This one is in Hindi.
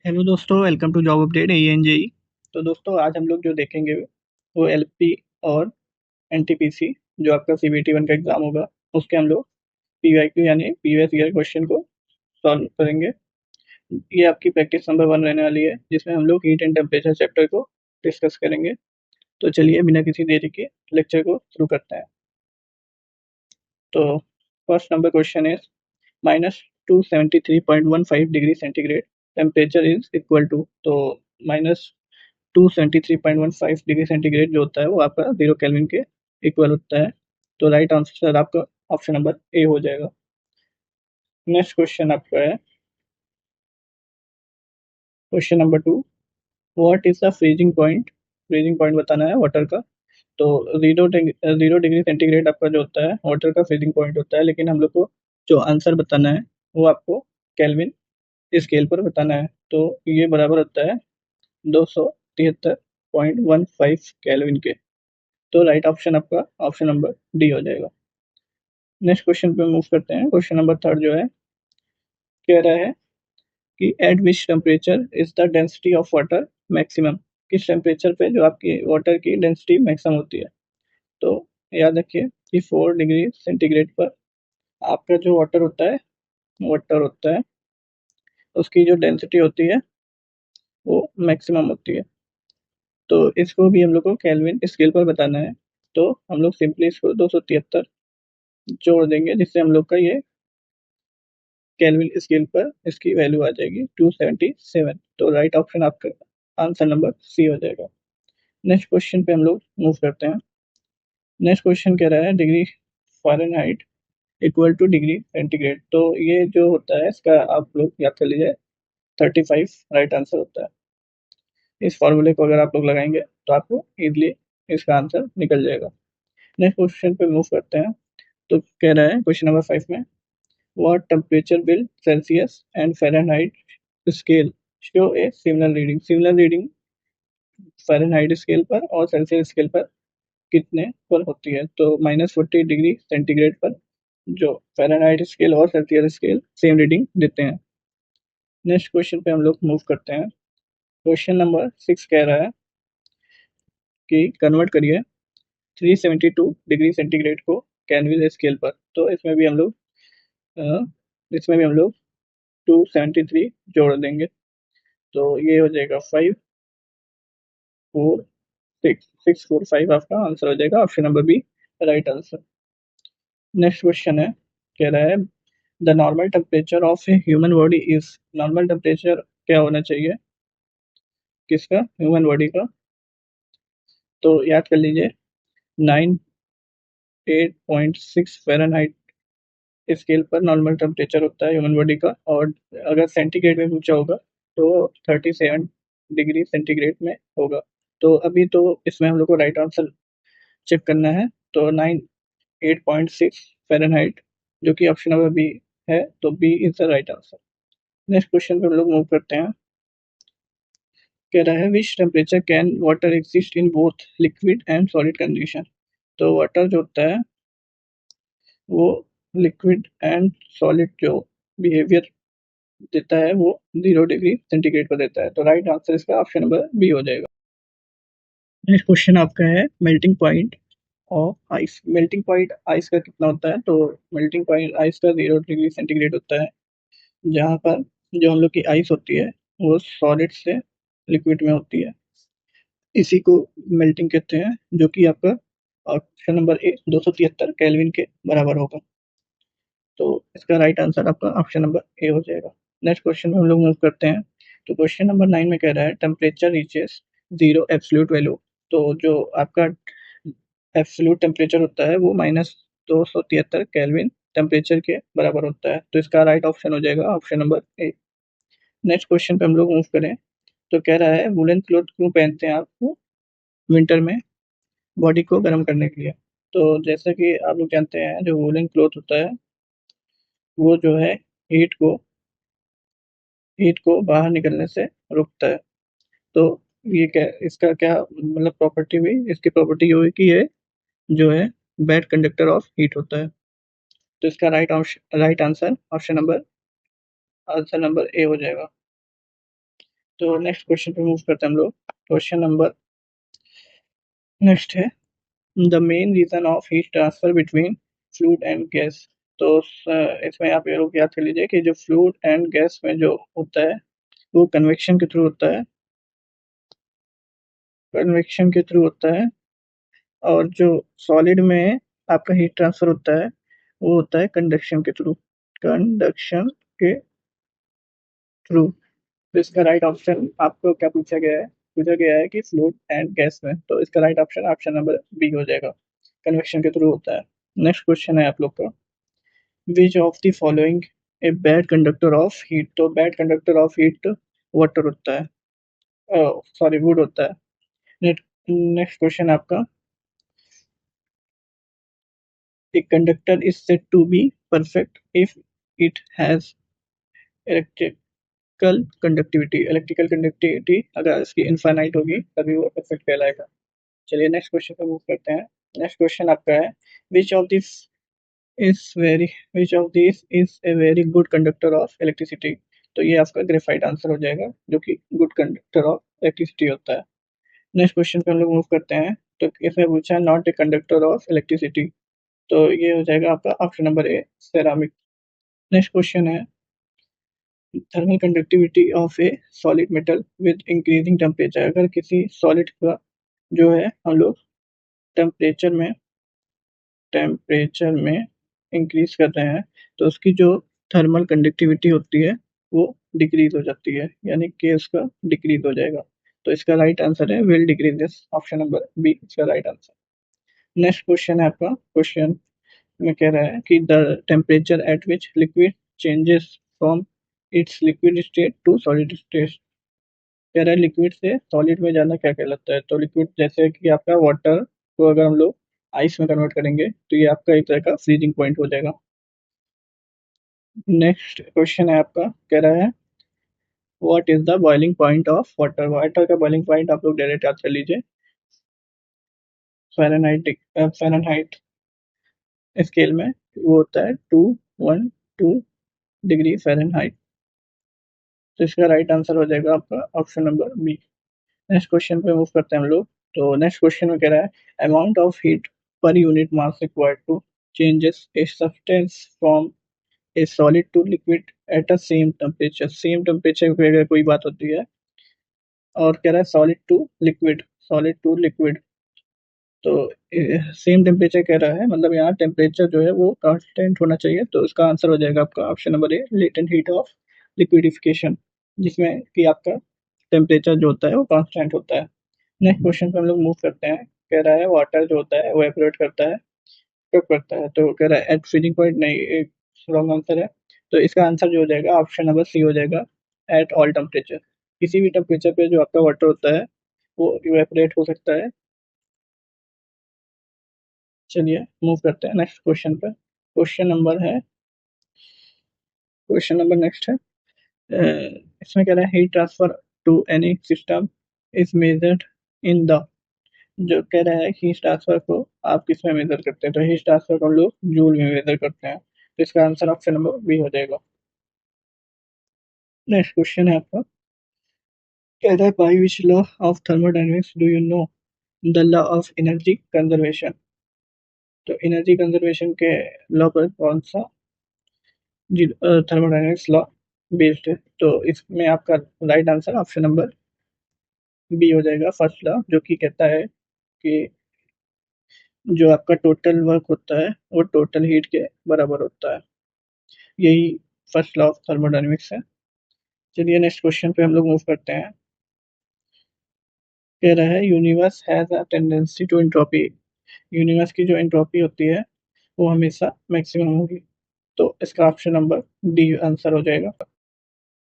हेलो दोस्तों, welcome to job update ANJE। तो दोस्तों, आज हम लोग जो देखेंगे वो LP और NTPC जो आपका CBT 1 का एग्जाम होगा, उसके हम लोग PYQ यानी प्रीवियस ईयर क्वेश्चन को सॉल्व करेंगे। ये आपकी प्रैक्टिस नंबर 1 रहने वाली है, जिसमें हम लोग हीट एंड टेम्परेचर चैप्टर को डिस्कस करेंगे। तो चलिए बिना किसी देरी के लेक्चर को शुरू करते हैं। तो first number question is -273.15 degree centigrade temperature is equal to. तो -273.15 डिग्री सेंटीग्रेड जो होता है वो आपका 0 केल्विन के इक्वल होता है। तो राइट आंसर आपका ऑप्शन नंबर ए हो जाएगा। नेक्स्ट क्वेश्चन आपका है question number 2। What is the freezing point? Freezing point बताना है वाटर का। तो 0 डिग्री सेंटीग्रेड आपका जो होता है वाटर का फ्रीजिंग पॉइंट होता है, लेकिन हम लोग को जो आंसर बताना है वो आपको केल्विन स्केल पर बताना है। तो ये बराबर होता है 273.15 केल्विन के। तो राइट ऑप्शन आपका ऑप्शन नंबर डी हो जाएगा। नेक्स्ट क्वेश्चन पे मूव करते हैं। क्वेश्चन नंबर 3 जो है कह रहा है कि eight which temperature is the density of water maximum. किस टेम्परेचर पे जो आपकी वाटर की डेंसिटी मैक्सिमम होती है। तो याद रखिए कि 4 डिग्री सेंटीग्रेड पर आपका जो वाटर होता है उसकी जो डेंसिटी होती है वो मैक्सिमम होती है। तो इसको भी हम लोग को केल्विन स्केल पर बताना है। तो हम लोग सिंपली इसको 273 जोड़ देंगे, जिससे हम लोग का ये केल्विन स्केल पर इसकी वैल्यू आ जाएगी 277। तो राइट ऑप्शन आपका आंसर नंबर सी हो जाएगा। नेक्स्ट क्वेश्चन पे हम लोग मूव करते हैं। नेक्स्ट क्वेश्चन कह रहा है degree Fahrenheit equal two degree centigrade. तो ये जो होता है इसका आप लोग याद कर लीजिए 35 राइट आंसर होता है। इस फॉर्मूले को अगर आप लोग लगाएंगे तो आपको इजीली इसका आंसर निकल जाएगा। नेक्स्ट क्वेश्चन पे मूव करते हैं। तो कह रहा है क्वेश्चन नंबर 5 में what temperature will Celsius and Fahrenheit scale show a similar reading Fahrenheit scale पर और सेल्सियस स्केल पर कितने पर होती है। तो -40 डिग्री सेंटीग्रेड पर जो फ़ारेनहाइट स्केल और सेल्सियस स्केल सेम रीडिंग देते हैं। नेक्स्ट क्वेश्चन पे हम लोग मूव करते हैं। क्वेश्चन नंबर 6 कह रहा है कि कन्वर्ट करिए 372 डिग्री सेंटीग्रेड को केल्विन स्केल पर। तो अ, इसमें भी हम लोग 273 जोड़ देंगे। तो ये हो जाएगा 546 आपका आंसर हो जाएगा, option number B right answer. Next question है कह रहा है the normal temperature of a human body is. Normal temperature क्या होना चाहिए किसका? ह्यूमन बॉडी का। तो याद कर लीजिए 98.6 फ़ारेनहाइट स्केल पर नॉर्मल टेम्परेचर होता है ह्यूमन बॉडी का। और अगर सेंटीग्रेड में पूछा होगा तो 37 डिग्री सेंटीग्रेड में होगा। तो अभी तो इसमें हम लोग को राइट आंसर चेक करना है। तो 98.6 फ़ारेनहाइट जो कि ऑप्शन नंबर बी है, तो B is the right answer. Next question पे हम लोग मूव करते हैं। कह रहा है which temperature can water exist in both liquid and solid condition. तो वाटर जो होता है वो लिक्विड एंड सॉलिड जो बिहेवियर देता है वो 0 डिग्री सेंटीग्रेड पर देता है। तो राइट आंसर इसका ऑप्शन नंबर बी हो जाएगा। नेक्स्ट क्वेश्चन आपका है melting point of ice. Melting point ice का कितना होता है। तो मेल्टिंग पॉइंट आइस का 0 डिग्री सेंटीग्रेड होता है, जहाँ पर जो हम लोग की आइस होती है वो सॉलिड से लिक्विड में होती है। इसी को मेल्टिंग कहते हैं, जो कि आपका ऑप्शन नंबर ए 273 केल्विन के बराबर होगा। तो इसका राइट आंसर आपका ऑप्शन नंबर ए हो जाएगा। नेक्स्ट क्वेश्चन में हम लोग मूव करते हैं। तो क्वेश्चन नंबर 9 में कह रहा है टेम्परेचर रीचेस 0 एब्सोल्यूट वैल्यू। तो जो आपका एब्सोल्यूट टेम्परेचर होता है वो -273 केल्विन टेम्परेचर के बराबर होता है। तो इसका राइट ऑप्शन हो जाएगा ऑप्शन नंबर ए। नेक्स्ट क्वेश्चन पे हम लोग मूव करें। तो कह रहा है वुलन क्लॉथ क्यों पहनते हैं आप विंटर में? बॉडी को गर्म करने के लिए। तो जैसा कि आप लोग जानते हैं जो वूलन क्लॉथ होता है वो जो है हीट को हीट को बाहर निकलने से रोकता है। तो ये क्या इसका क्या मतलब प्रॉपर्टी हुई? इसकी प्रॉपर्टी ये हुई कि ये जो है बैड कंडक्टर ऑफ हीट होता है। तो इसका राइट आंसर ऑप्शन नंबर ए हो जाएगा। तो नेक्स्ट क्वेश्चन पे मूव करते हैं हम लोग। क्वेश्चन नंबर नेक्स्ट है the main reason of heat transfer between fluid and gas. तो इसमें आप ये लोग याद कर लीजिए कि जो फ्लूइड एंड गैस में जो होता है वो कन्वेक्शन के थ्रू होता है, कन्वेक्शन के थ्रू होता है। और जो सॉलिड में आपका हीट ट्रांसफर होता है वो होता है कंडक्शन के थ्रू, कंडक्शन के थ्रू। तो इसका राइट ऑप्शन आपको क्या पूछा गया है कि फ्लूइड एंड गैस में, तो इसका right option option number B हो जाएगा, कन्वेक्शन के थ्रू होता है। नेक्स्ट क्वेश्चन है आप लोग का, which of the following a bad conductor of heat. तो bad conductor of heat water होता है, सॉरी वुड होता है। नेक्स्ट क्वेश्चन आपका, a conductor is said to be perfect if it has electrical conductivity अगर इसकी इनफाइनाइट होगी तभी वो परफेक्ट कहलाएगा। चलिए नेक्स्ट क्वेश्चन पे मूव करते हैं। नेक्स्ट क्वेश्चन आपका है which of this is very which of this is a very good conductor of electricity. तो ये आपका ग्रेफाइट आंसर हो जाएगा जो कि गुड कंडक्टर ऑफ इलेक्ट्रिसिटी होता है। नेक्स्ट क्वेश्चन पे हम लोग मूव करते हैं। तो इसमें पूछा है not a conductor of electricity, तो ये हो जाएगा आपका option number A ceramic. Next question है thermal conductivity of a solid metal with increasing temperature. अगर किसी सॉलिड का जो है हम लोग टेम्परेचर में टेम्परेचर में इंक्रीज कर रहे हैं तो उसकी जो थर्मल कंडक्टिविटी होती है वो डिक्रीज हो जाती है, यानी कि उसका डिक्रीज हो जाएगा। तो इसका राइट आंसर है will decreases, option number B इसका राइट आंसर। नेक्स्ट क्वेश्चन है आपका, क्वेश्चन में कह रहा है कि the temperature at which liquid changes from its liquid state to solid state. कह रहा है लिक्विड से सॉलिड में जाना क्या कहलाता है। तो लिक्विड जैसे कि आपका वाटर को अगर हम लोग आइस में कन्वर्ट करेंगे तो ये आपका एक तरह का फ्रीजिंग पॉइंट हो जाएगा। नेक्स्ट क्वेश्चन है आपका, कह रहा है what is the boiling point of water. Water का बॉइलिंग पॉइंट आप लोग डायरेक्ट याद कर लीजिए, फ़ारेनहाइट स्केल में वो होता है 212 डिग्री फ़ारेनहाइट। तो इसका राइट आंसर हो जाएगा आपका option number B. Next question पे मूव करते हैं हम लोग। तो नेक्स्ट क्वेश्चन में कह रहा है amount of heat per unit mass required to changes a substance from a solid to liquid at a same temperature. Same temperature पे अगर कोई बात होती है और कह रहा है सॉलिड टू लिक्विड, तो सेम टेम्परेचर कह रहा है, मतलब यहाँ टेम्परेचर जो है वो कांस्टेंट होना चाहिए। तो इसका आंसर हो जाएगा आपका option number A latent heat of liquidification, जिसमें कि आपका टेम्परेचर जो होता है वो कांस्टेंट होता है। नेक्स्ट क्वेश्चन पे हम लोग मूव करते हैं। कह रहा है वाटर जो होता है वो एवपोरेट करता है, कब करता है। तो कह रहा है एट फ्रीजिंग पॉइंट, नहीं एक रॉन्ग आंसर है। तो इसका आंसर जो हो जाएगा ऑप्शन नंबर सी हो जाएगा एट ऑल टेम्परेचर। किसी भी टेम्परेचर पे जो आपका वाटर होता है वो इवेपोरेट हो सकता है। चलिए मूव करते हैं नेक्स्ट क्वेश्चन पर। क्वेश्चन नंबर नेक्स्ट है, इसमें कह रहा है heat transfer to any system is measured in the. जो कह रहा है हीट ट्रांसफर को आप किस में मेजर करते हैं। तो हीट ट्रांसफर को हम लोग जूल में मेजर करते हैं। तो इसका आंसर ऑप्शन नंबर बी हो जाएगा। नेक्स्ट क्वेश्चन है आपका, कह रहा है by which law of thermodynamics do you know the law of energy conservation. तो एनर्जी कंजर्वेशन के लॉ पर कौन सा थर्मोडायनेमिक्स लॉ बेस्ड है। तो इसमें आपका right answer option number B हो जाएगा, फर्स्ट लॉ, जो कि कहता है कि जो आपका टोटल वर्क होता है वो टोटल हीट के बराबर होता है। यही फर्स्ट लॉ ऑफ थर्मोडायनेमिक्स है। चलिए नेक्स्ट क्वेश्चन पे हम लोग मूव करते हैं। कह रहा है universe has a tendency to entropy. Universe की जो एंट्रोपी होती है वो हमेशा मैक्सिमम होगी। तो इसका ऑप्शन नंबर डी आंसर हो जाएगा।